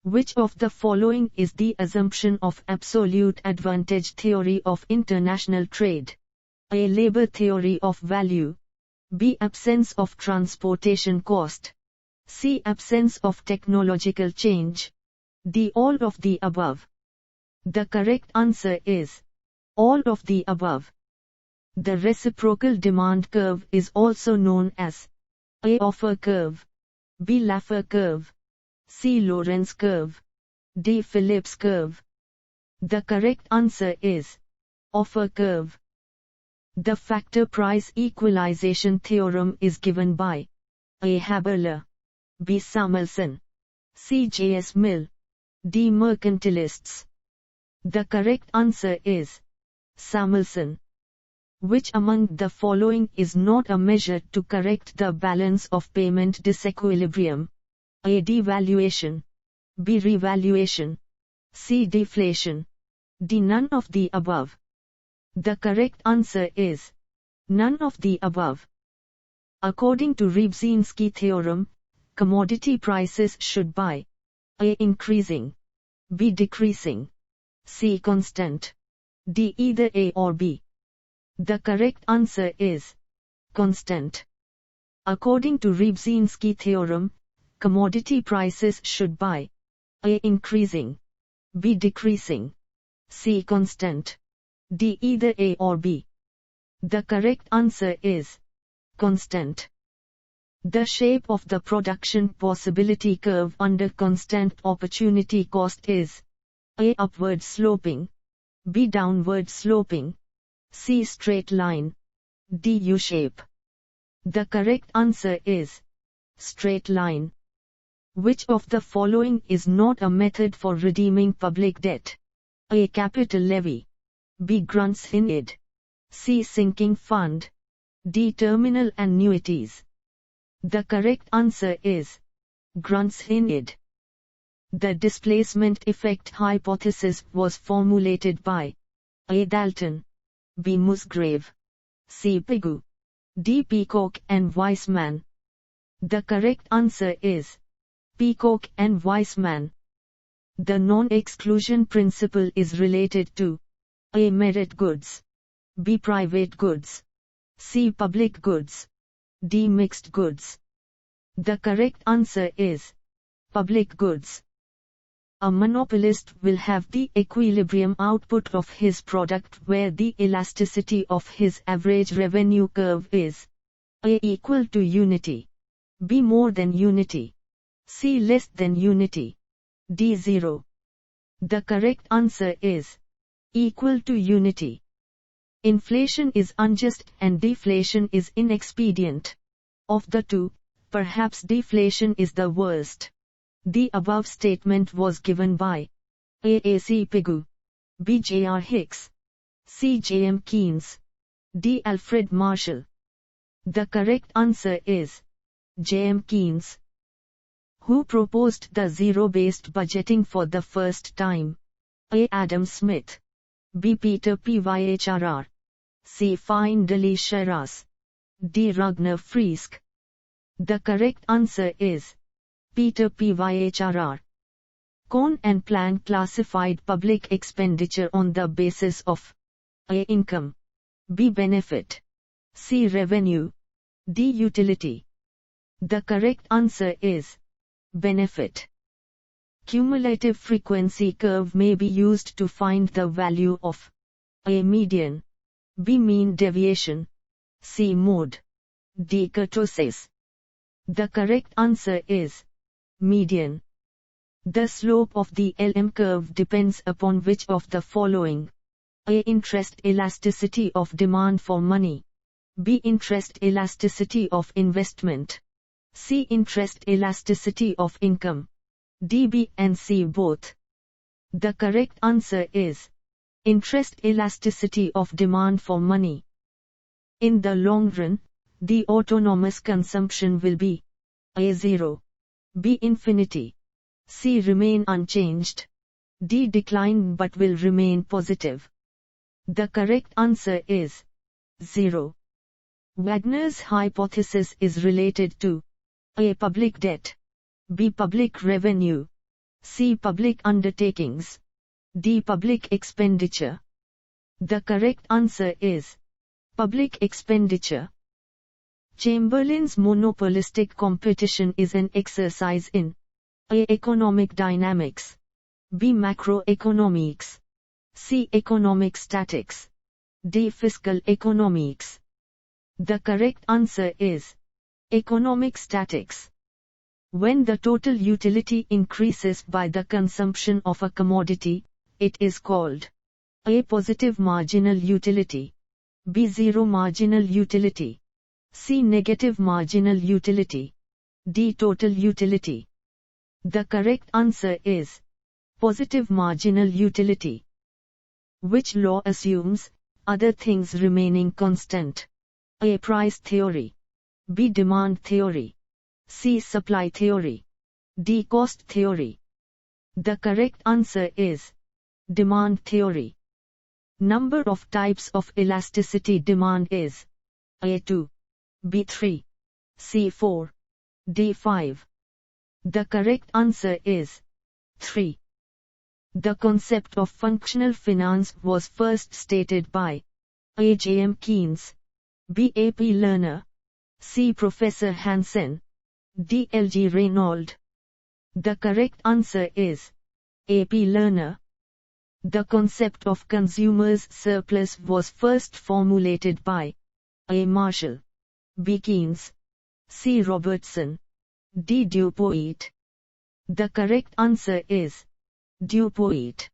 Which of the following is the assumption of absolute advantage theory of international trade? A. Labor theory of value. B. Absence of transportation cost. C. Absence of technological change. D. All of the above. The correct answer is all of the above. The reciprocal demand curve is also known as A. Offer curve, B. Laffer curve, C. Lorenz curve, D. Phillips curve. The correct answer is offer curve. The factor price equalization theorem is given by A. Haberle, B. Samuelson, C. J.S. Mill, D. Mercantilists. The correct answer is Samuelson. Which among the following is not a measure to correct the balance of payment disequilibrium? A. Devaluation, B. Revaluation, C. Deflation, D. None of the above. The correct answer is none of the above. According to Rybczynski theorem, commodity prices should by A. Increasing, B. Decreasing, C. Constant, D. Either A or B. The correct answer is constant. According to Rybczynski theorem, commodity prices should by A. Increasing, B. Decreasing, C. Constant, D. Either A or B. The correct answer is constant. The shape of the production possibility curve under constant opportunity cost is A. Upward sloping, B. Downward sloping, C. Straight line, D. U-shape. The correct answer is straight line. Which of the following is not a method for redeeming public debt? A. Capital levy, B. Grundsinnid, C. Sinking fund, D. Terminal annuities. The correct answer is Grundsinnid. The displacement effect hypothesis was formulated by A. Dalton, B. Musgrave, C. Pigou, D. Peacock and Weismann. The correct answer is Peacock and Weismann. The non-exclusion principle is related to A. Merit goods, B. Private goods, C. Public goods, D. Mixed goods. The correct answer is public goods. A monopolist will have the equilibrium output of his product where the elasticity of his average revenue curve is A. Equal to unity, B. More than unity, C. Less than unity, D. 0. The correct answer is equal to unity. Inflation is unjust and deflation is inexpedient. Of the two, perhaps deflation is the worst. The above statement was given by A. C. Pigou, B. J. R. Hicks, C. J. M. Keynes, D. Alfred Marshall. The correct answer is J. M. Keynes. Who proposed the zero-based budgeting for the first time? A. Adam Smith, B. Peter Pyrhr, C. Findley Shiras, D. Ragnar Frisk. The correct answer is Peter Pyrhr. Cohn and Planck classified public expenditure on the basis of A. Income, B. Benefit, C. Revenue, D. Utility. The correct answer is benefit. Cumulative frequency curve may be used to find the value of A. Median, B. Mean deviation, C. Mode, D. kurtosis. The correct answer is median. The slope of the LM curve depends upon which of the following? A. Interest elasticity of demand for money, B. Interest elasticity of investment, C. Interest elasticity of income, D. B and C both. The correct answer is interest elasticity of demand for money. In the long run, the autonomous consumption will be A. 0, B. Infinity, C. Remain unchanged, D. Decline but will remain positive. The correct answer is 0. Wagner's hypothesis is related to A. Public debt, B. Public revenue, C. Public undertakings. D. Public expenditure. The correct answer is public expenditure. Chamberlain's monopolistic competition is an exercise in A. Economic dynamics. B. Macroeconomics. C. Economic statics. D. Fiscal economics. The correct answer is economic statics. When the total utility increases by the consumption of a commodity, it is called A. Positive marginal utility. B. Zero marginal utility. C. Negative marginal utility. D. Total utility. The correct answer is positive marginal utility. Which law assumes, other things remaining constant? A. Price theory. B. Demand theory. C. Supply theory. D. Cost theory. The correct answer is demand theory. Number of types of elasticity demand is A2, B3, C4, D5. The correct answer is 3. The concept of functional finance was first stated by A. J. M. Keynes, B. A. P. Lerner, C. Professor Hansen, D. L. G. Reynolds. The correct answer is A. P. Lerner. The concept of consumer's surplus was first formulated by A. Marshall, B. Keynes, C. Robertson, D. Dupuit. The correct answer is Dupuit.